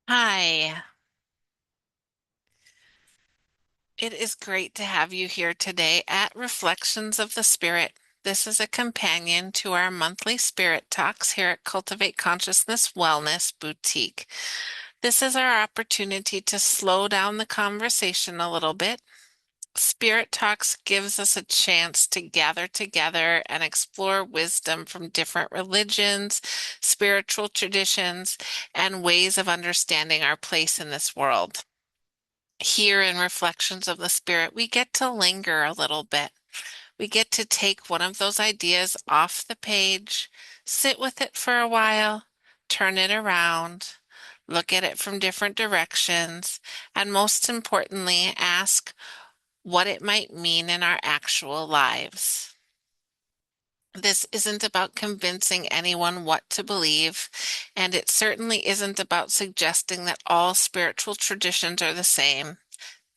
Hi, it is great to have you here today at Reflections of the Spirit. This is a companion to our monthly spirit talks here at Cultivate Consciousness Wellness Boutique. This is our opportunity to slow down the conversation a little bit. Spirit Talks gives us a chance to gather together and explore wisdom from different religions, spiritual traditions, and ways of understanding our place in this world. Here in Reflections of the Spirit, we get to linger a little bit. We get to take one of those ideas off the page, sit with it for a while, turn it around, look at it from different directions, and most importantly, ask what it might mean in our actual lives. This isn't about convincing anyone what to believe, and it certainly isn't about suggesting that all spiritual traditions are the same.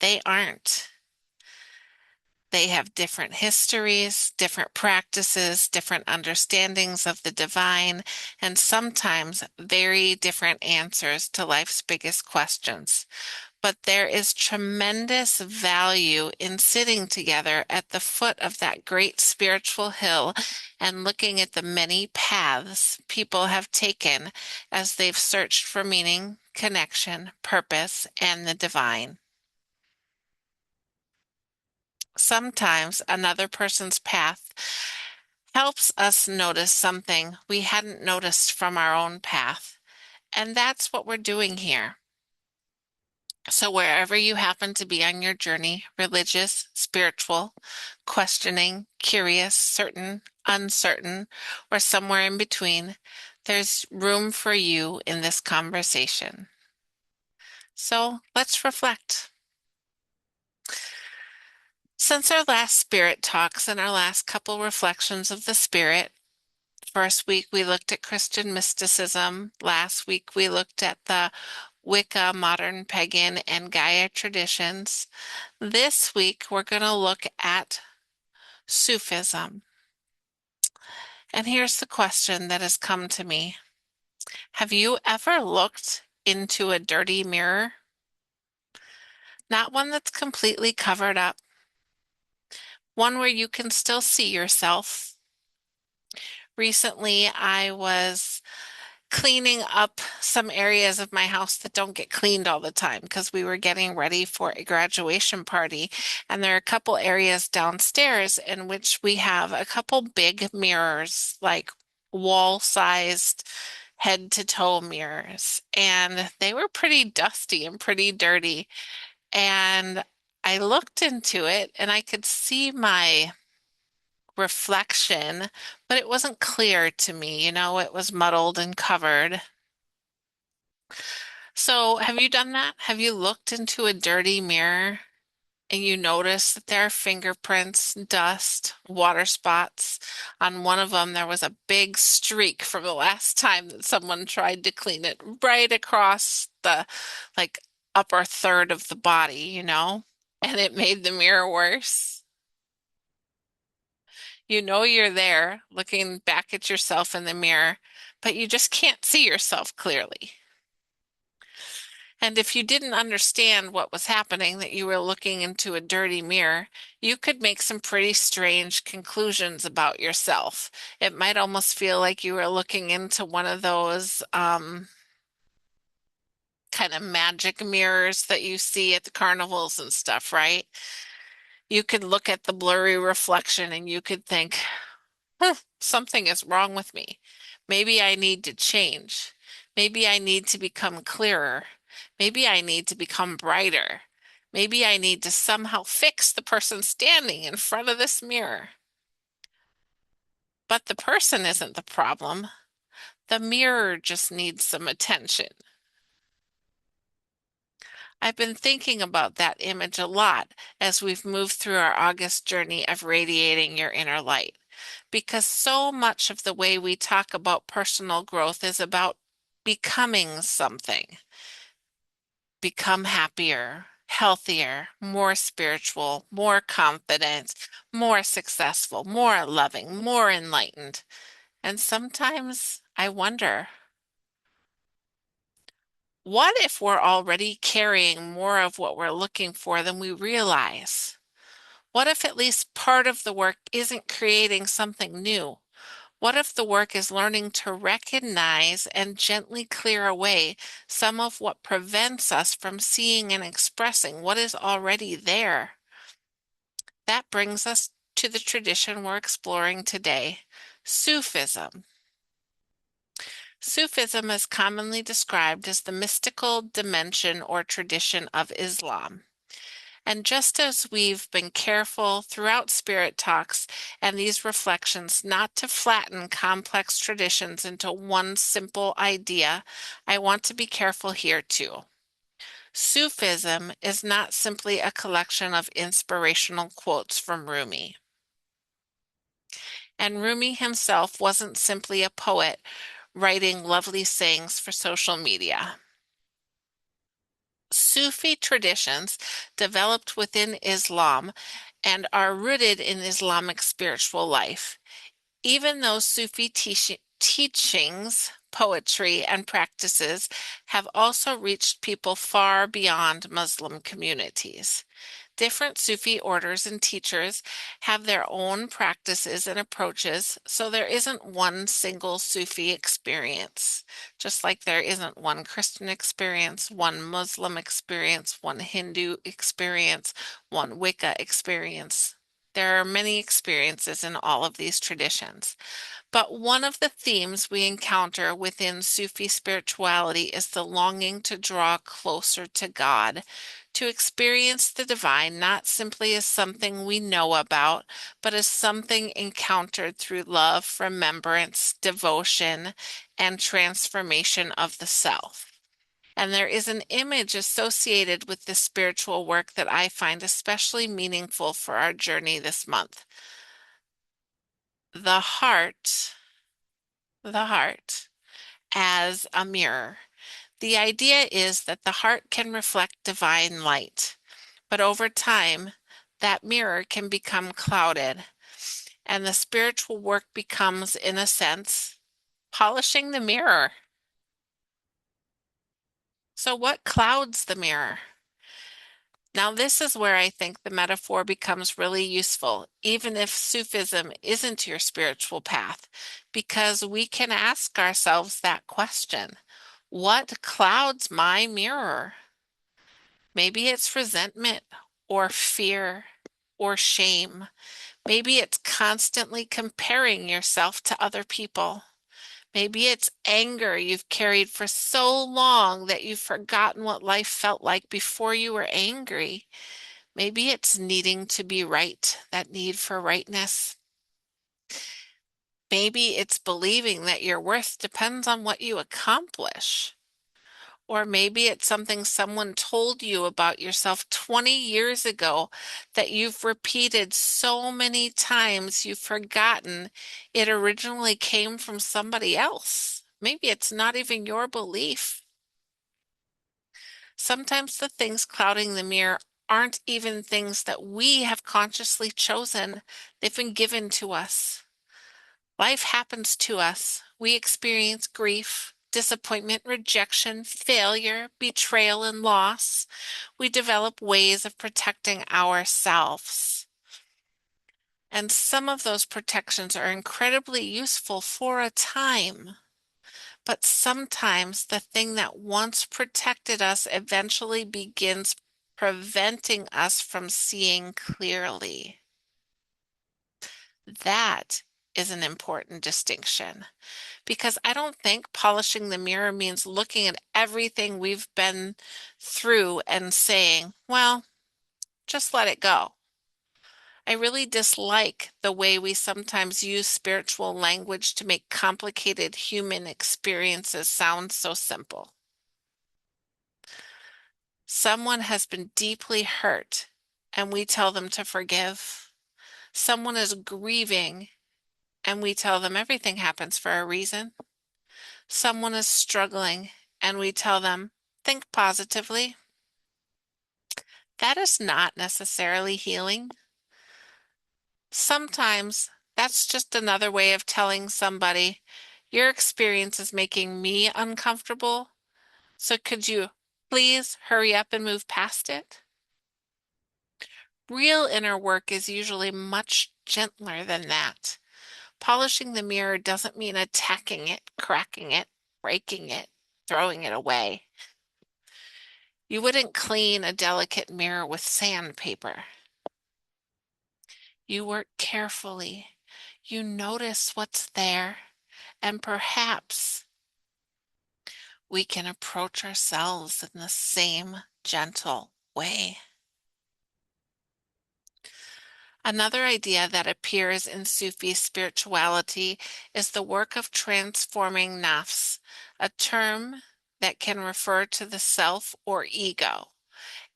They aren't. They have different histories, different practices, different understandings of the divine, and sometimes very different answers to life's biggest questions. But there is tremendous value in sitting together at the foot of that great spiritual hill and looking at the many paths people have taken as they've searched for meaning, connection, purpose, and the divine. Sometimes another person's path helps us notice something we hadn't noticed from our own path. And that's what we're doing here. So, wherever you happen to be on your journey, religious, spiritual, questioning, curious, certain, uncertain, or somewhere in between, there's room for you in this conversation. So, let's reflect. Since our last spirit talks and our last couple reflections of the spirit, first week we looked at Christian mysticism. Last week we looked at the Wicca, modern pagan, and Gaia traditions. This week we're going to look at Sufism. And here's the question that has come to me. Have you ever looked into a dirty mirror? Not one that's completely covered up, one where you can still see yourself. Recently, I was cleaning up some areas of my house that don't get cleaned all the time because we were getting ready for a graduation party. And there are a couple areas downstairs in which we have a couple big mirrors, like wall-sized head to toe mirrors. And they were pretty dusty and pretty dirty. And I looked into it and I could see my reflection, but it wasn't clear to me. It was muddled and covered. So, have you done that? Have you looked into a dirty mirror and you notice that there are fingerprints, dust, water spots? On one of them, there was a big streak from the last time that someone tried to clean it right across the like upper third of the body? And it made the mirror worse. You know you're there looking back at yourself in the mirror, but you just can't see yourself clearly. And if you didn't understand what was happening, that you were looking into a dirty mirror, you could make some pretty strange conclusions about yourself. It might almost feel like you were looking into one of those kind of magic mirrors that you see at the carnivals and stuff, right? You could look at the blurry reflection and you could think, something is wrong with me. Maybe I need to change. Maybe I need to become clearer. Maybe I need to become brighter. Maybe I need to somehow fix the person standing in front of this mirror. But the person isn't the problem. The mirror just needs some attention. I've been thinking about that image a lot as we've moved through our August journey of radiating your inner light. Because so much of the way we talk about personal growth is about becoming something, become happier, healthier, more spiritual, more confident, more successful, more loving, more enlightened. And sometimes I wonder, What if we're already carrying more of what we're looking for than we realize? What if at least part of the work isn't creating something new? What if the work is learning to recognize and gently clear away some of what prevents us from seeing and expressing what is already there? That brings us to the tradition we're exploring today, Sufism. Sufism is commonly described as the mystical dimension or tradition of Islam. And just as we've been careful throughout Spirit Talks and these reflections not to flatten complex traditions into one simple idea, I want to be careful here too. Sufism is not simply a collection of inspirational quotes from Rumi. And Rumi himself wasn't simply a poet writing lovely sayings for social media. Sufi traditions developed within Islam and are rooted in Islamic spiritual life. Even though Sufi teachings, poetry, and practices have also reached people far beyond Muslim communities. Different Sufi orders and teachers have their own practices and approaches, so there isn't one single Sufi experience, just like there isn't one Christian experience, one Muslim experience, one Hindu experience, one Wicca experience. There are many experiences in all of these traditions. But one of the themes we encounter within Sufi spirituality is the longing to draw closer to God, to experience the divine not simply as something we know about, but as something encountered through love, remembrance, devotion, and transformation of the self. And there is an image associated with this spiritual work that I find especially meaningful for our journey this month. The heart the heart as a mirror. The idea is that the heart can reflect divine light, but over time, that mirror can become clouded, and the spiritual work becomes, in a sense, polishing the mirror. So, what clouds the mirror? Now, this is where I think the metaphor becomes really useful, even if Sufism isn't your spiritual path, because we can ask ourselves that question. What clouds my mirror? Maybe it's resentment or fear or shame. Maybe it's constantly comparing yourself to other people. Maybe it's anger you've carried for so long that you've forgotten what life felt like before you were angry. Maybe it's needing to be right, that need for rightness. Maybe it's believing that your worth depends on what you accomplish. Or maybe it's something someone told you about yourself 20 years ago that you've repeated so many times you've forgotten it originally came from somebody else. Maybe it's not even your belief. Sometimes the things clouding the mirror aren't even things that we have consciously chosen. They've been given to us. Life happens to us. We experience grief, disappointment, rejection, failure, betrayal, and loss. We develop ways of protecting ourselves. And some of those protections are incredibly useful for a time. But sometimes the thing that once protected us eventually begins preventing us from seeing clearly. That is an important distinction because I don't think polishing the mirror means looking at everything we've been through and saying, well, just let it go. I really dislike the way we sometimes use spiritual language to make complicated human experiences sound so simple. Someone has been deeply hurt, and we tell them to forgive. Someone is grieving, and we tell them everything happens for a reason. Someone is struggling, and we tell them, think positively. That is not necessarily healing. Sometimes that's just another way of telling somebody, your experience is making me uncomfortable, So could you please hurry up and move past it? Real inner work is usually much gentler than that. Polishing the mirror doesn't mean attacking it, cracking it, breaking it, throwing it away. You wouldn't clean a delicate mirror with sandpaper. You work carefully. You notice what's there, and perhaps we can approach ourselves in the same gentle way. Another idea that appears in Sufi spirituality is the work of transforming nafs, a term that can refer to the self or ego,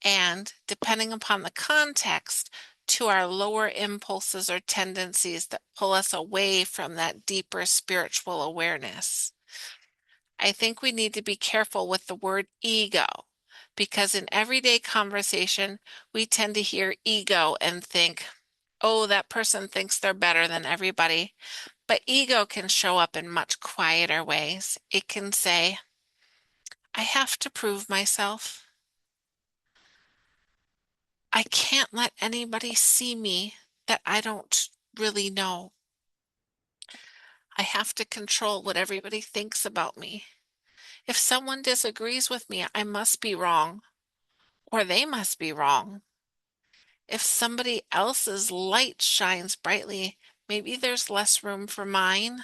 and, depending upon the context, to our lower impulses or tendencies that pull us away from that deeper spiritual awareness. I think we need to be careful with the word ego, because in everyday conversation, we tend to hear ego and think, oh, that person thinks they're better than everybody. But ego can show up in much quieter ways. It can say, I have to prove myself. I can't let anybody see me that I don't really know. I have to control what everybody thinks about me. If someone disagrees with me, I must be wrong, or they must be wrong. If somebody else's light shines brightly, maybe there's less room for mine.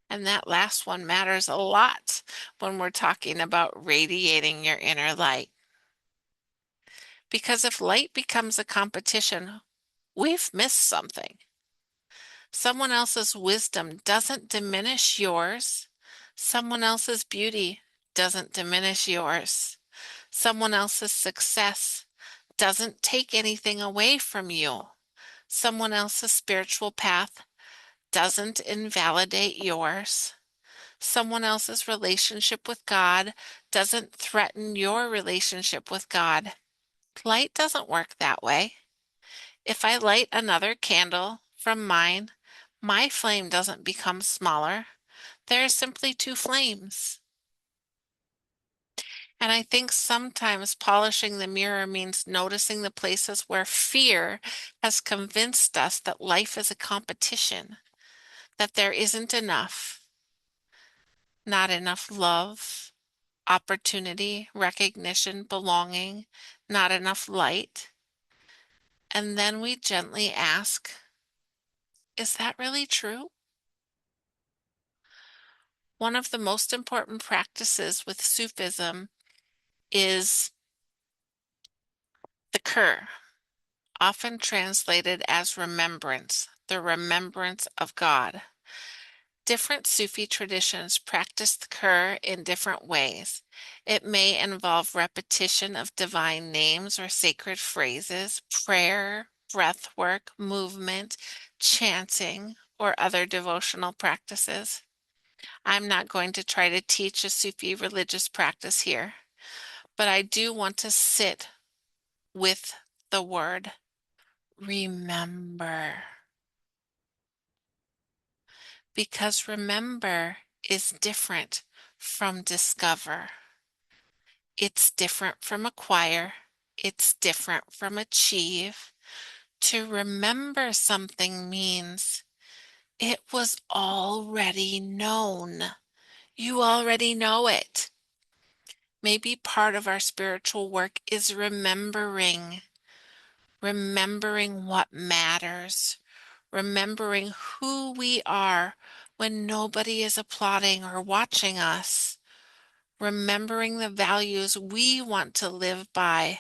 And that last one matters a lot when we're talking about radiating your inner light. Because if light becomes a competition, we've missed something. Someone else's wisdom doesn't diminish yours. Someone else's beauty doesn't diminish yours. Someone else's success doesn't take anything away from you. Someone else's spiritual path doesn't invalidate yours. Someone else's relationship with God doesn't threaten your relationship with God. Light doesn't work that way. If I light another candle from mine, my flame doesn't become smaller. There are simply two flames. And I think sometimes polishing the mirror means noticing the places where fear has convinced us that life is a competition, that there isn't enough, not enough love, opportunity, recognition, belonging, not enough light. And then we gently ask, is that really true? One of the most important practices with Sufism is the Kur, often translated as remembrance, the remembrance of God. Different Sufi traditions practice the Kur in different ways. It may involve repetition of divine names or sacred phrases, prayer, breath work, movement, chanting, or other devotional practices. I'm not going to try to teach a Sufi religious practice here, but I do want to sit with the word remember. Because remember is different from discover. It's different from acquire. It's different from achieve. To remember something means it was already known. You already know it. Maybe part of our spiritual work is remembering what matters, remembering who we are when nobody is applauding or watching us, remembering the values we want to live by,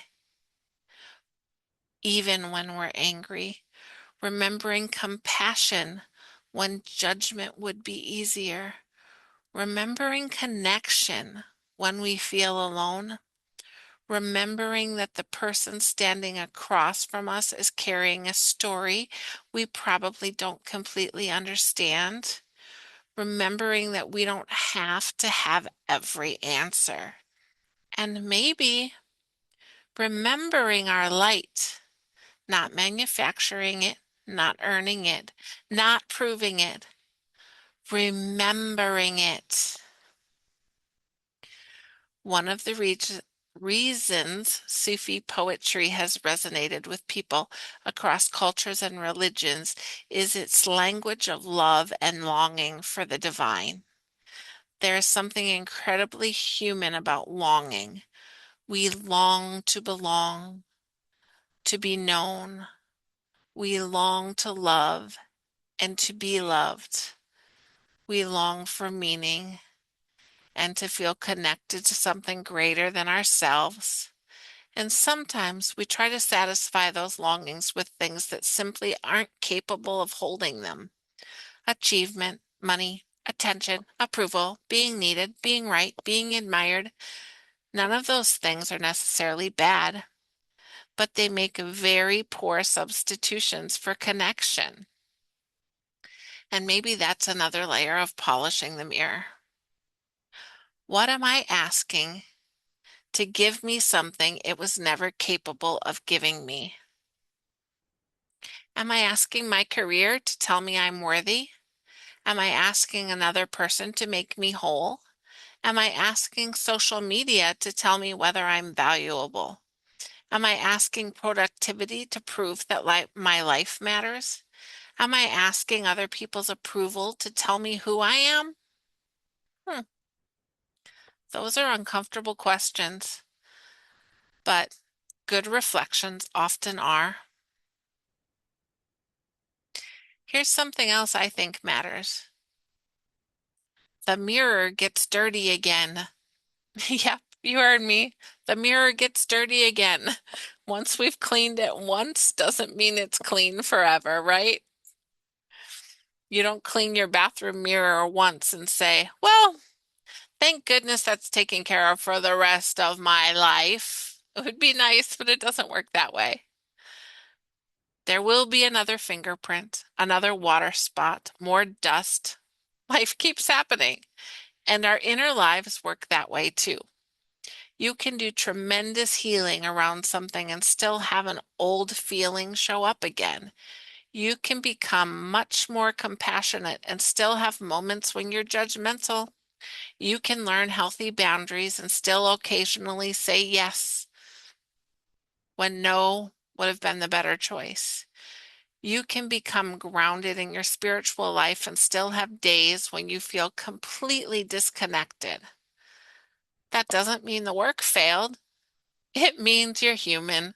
even when we're angry, remembering compassion when judgment would be easier, remembering connection when we feel alone, remembering that the person standing across from us is carrying a story we probably don't completely understand, remembering that we don't have to have every answer, and maybe remembering our light, not manufacturing it, not earning it, not proving it, remembering it. One of the reasons Sufi poetry has resonated with people across cultures and religions is its language of love and longing for the divine. There is something incredibly human about longing. We long to belong, to be known. We long to love and to be loved. We long for meaning and to feel connected to something greater than ourselves. And sometimes we try to satisfy those longings with things that simply aren't capable of holding them. Achievement, money, attention, approval, being needed, being right, being admired. None of those things are necessarily bad, but they make very poor substitutions for connection. And maybe that's another layer of polishing the mirror. What am I asking to give me something it was never capable of giving me? Am I asking my career to tell me I'm worthy? Am I asking another person to make me whole? Am I asking social media to tell me whether I'm valuable? Am I asking productivity to prove that my life matters? Am I asking other people's approval to tell me who I am? Hmm. Those are uncomfortable questions, but good reflections often are. Here's something else I think matters. The mirror gets dirty again. Yep, you heard me. The mirror gets dirty again. Once we've cleaned it once doesn't mean it's clean forever, right? You don't clean your bathroom mirror once and say, well, thank goodness that's taken care of for the rest of my life. It would be nice, but it doesn't work that way. There will be another fingerprint, another water spot, more dust. Life keeps happening, and our inner lives work that way too. You can do tremendous healing around something and still have an old feeling show up again. You can become much more compassionate and still have moments when you're judgmental. You can learn healthy boundaries and still occasionally say yes when no would have been the better choice. You can become grounded in your spiritual life and still have days when you feel completely disconnected. That doesn't mean the work failed. It means you're human.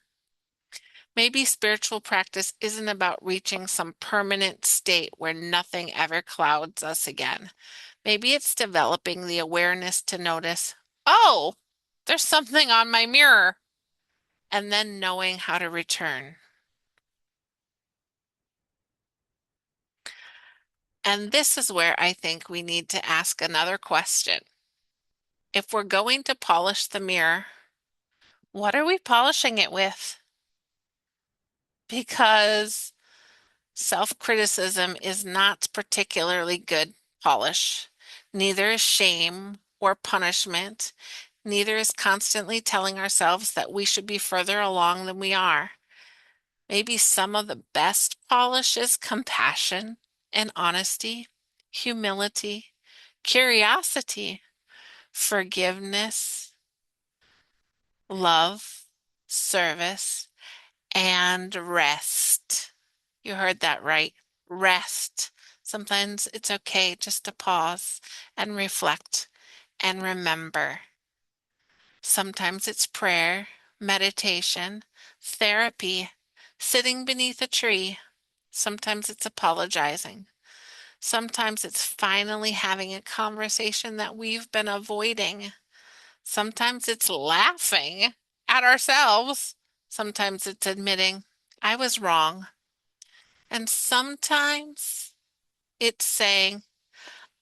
Maybe spiritual practice isn't about reaching some permanent state where nothing ever clouds us again. Maybe it's developing the awareness to notice, oh, there's something on my mirror, and then knowing how to return. And this is where I think we need to ask another question. If we're going to polish the mirror, what are we polishing it with? Because self-criticism is not particularly good polish. Neither is shame or punishment. Neither is constantly telling ourselves that we should be further along than we are. Maybe some of the best polish is compassion and honesty, humility, curiosity, forgiveness, love, service, and rest. You heard that right. Rest. Sometimes it's okay just to pause and reflect and remember. Sometimes it's prayer, meditation, therapy, sitting beneath a tree. Sometimes it's apologizing. Sometimes it's finally having a conversation that we've been avoiding. Sometimes it's laughing at ourselves. Sometimes it's admitting, I was wrong. And sometimes it's saying,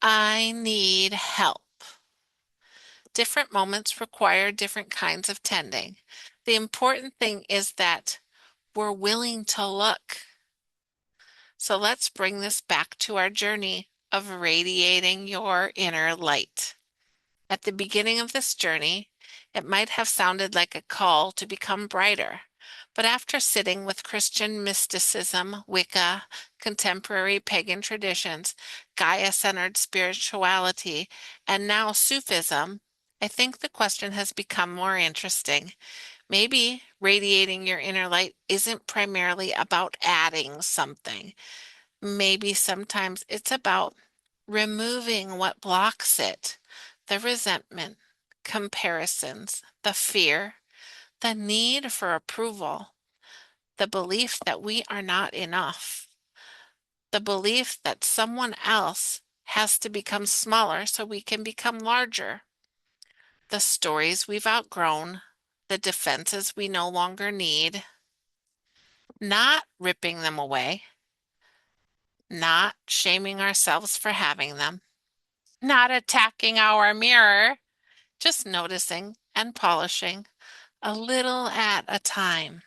I need help. Different moments require different kinds of tending. The important thing is that we're willing to look. So let's bring this back to our journey of radiating your inner light. At the beginning of this journey, it might have sounded like a call to become brighter. But after sitting with Christian mysticism, Wicca, contemporary pagan traditions, Gaia-centered spirituality, and now Sufism, I think the question has become more interesting. Maybe radiating your inner light isn't primarily about adding something. Maybe sometimes it's about removing what blocks it, the resentment, comparisons, the fear, the need for approval, the belief that we are not enough, the belief that someone else has to become smaller so we can become larger, the stories we've outgrown, the defenses we no longer need, not ripping them away, not shaming ourselves for having them, not attacking our mirror, just noticing and polishing a little at a time.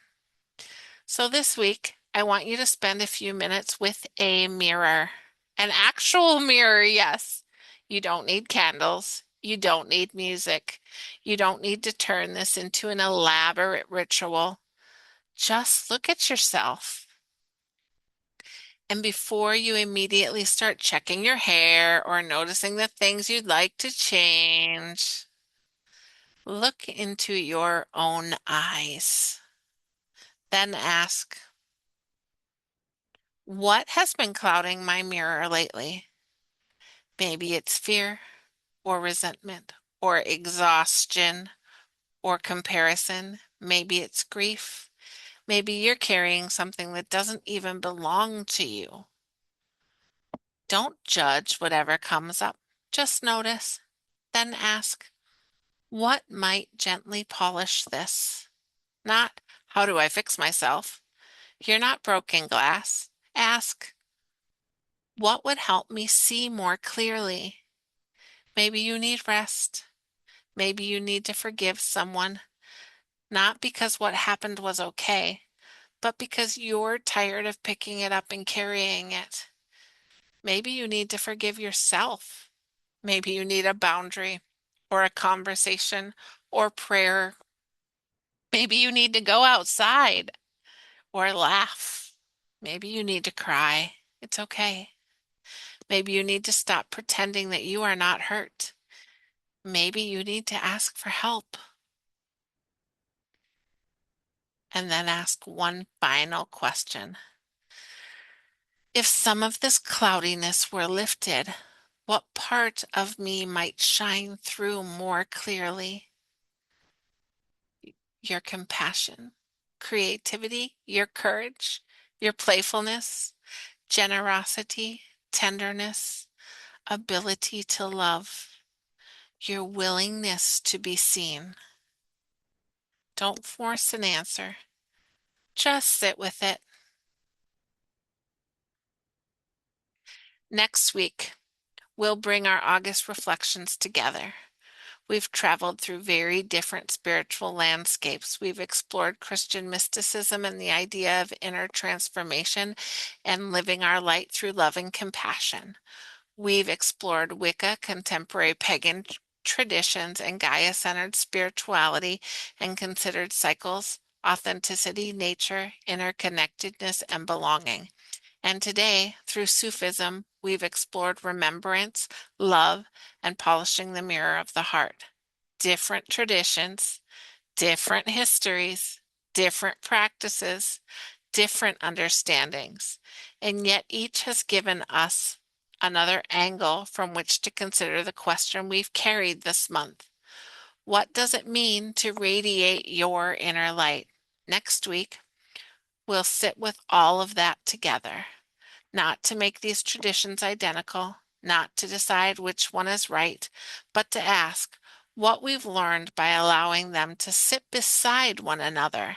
So this week, I want you to spend a few minutes with a mirror, an actual mirror, yes. You don't need candles. You don't need music. You don't need to turn this into an elaborate ritual. Just look at yourself. And before you immediately start checking your hair or noticing the things you'd like to change, look into your own eyes. Then ask, what has been clouding my mirror lately? Maybe it's fear or resentment or exhaustion or comparison. Maybe it's grief. Maybe you're carrying something that doesn't even belong to you. Don't judge whatever comes up. Just notice. Then ask, what might gently polish this? Not, how do I fix myself? You're not broken glass. Ask, what would help me see more clearly? Maybe you need rest. Maybe you need to forgive someone, not because what happened was okay, but because you're tired of picking it up and carrying it. Maybe you need to forgive yourself. Maybe you need a boundary or a conversation or prayer. Maybe you need to go outside or laugh. Maybe you need to cry. It's okay. Maybe you need to stop pretending that you are not hurt. Maybe you need to ask for help. And then ask one final question. If some of this cloudiness were lifted, what part of me might shine through more clearly? Your compassion, creativity, your courage, your playfulness, generosity, tenderness, ability to love, your willingness to be seen. Don't force an answer. Just sit with it. Next week, we'll bring our August reflections together. We've traveled through very different spiritual landscapes. We've explored Christian mysticism and the idea of inner transformation and living our light through love and compassion. We've explored Wicca, contemporary pagan traditions, and Gaia-centered spirituality and considered cycles, authenticity, nature, interconnectedness, and belonging. And today, through Sufism, we've explored remembrance, love, and polishing the mirror of the heart. Different traditions, different histories, different practices, different understandings, and yet each has given us another angle from which to consider the question we've carried this month. What does it mean to radiate your inner light? Next week, we'll sit with all of that together, not to make these traditions identical, not to decide which one is right, but to ask what we've learned by allowing them to sit beside one another.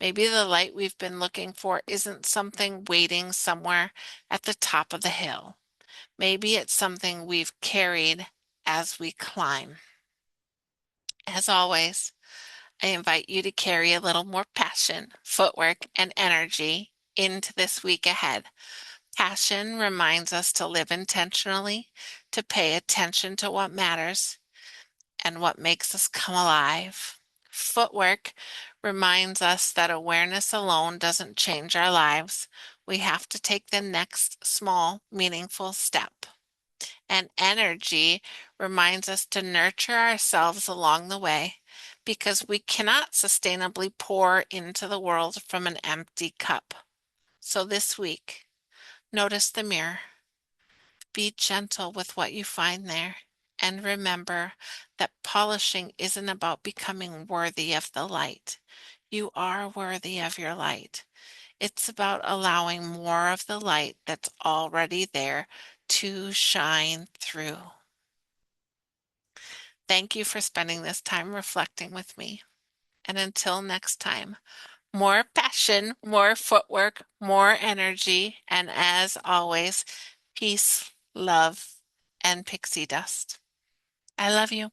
Maybe the light we've been looking for isn't something waiting somewhere at the top of the hill. Maybe it's something we've carried as we climb. As always, I invite you to carry a little more passion, footwork, and energy into this week ahead. Passion reminds us to live intentionally, to pay attention to what matters and what makes us come alive. Footwork reminds us that awareness alone doesn't change our lives. We have to take the next small, meaningful step. And energy reminds us to nurture ourselves along the way because we cannot sustainably pour into the world from an empty cup. So this week, notice the mirror. Be gentle with what you find there. And remember that polishing isn't about becoming worthy of the light. You are worthy of your light. It's about allowing more of the light that's already there to shine through. Thank you for spending this time reflecting with me. And until next time, more passion, more footwork, more energy, and as always, peace, love, and pixie dust. I love you.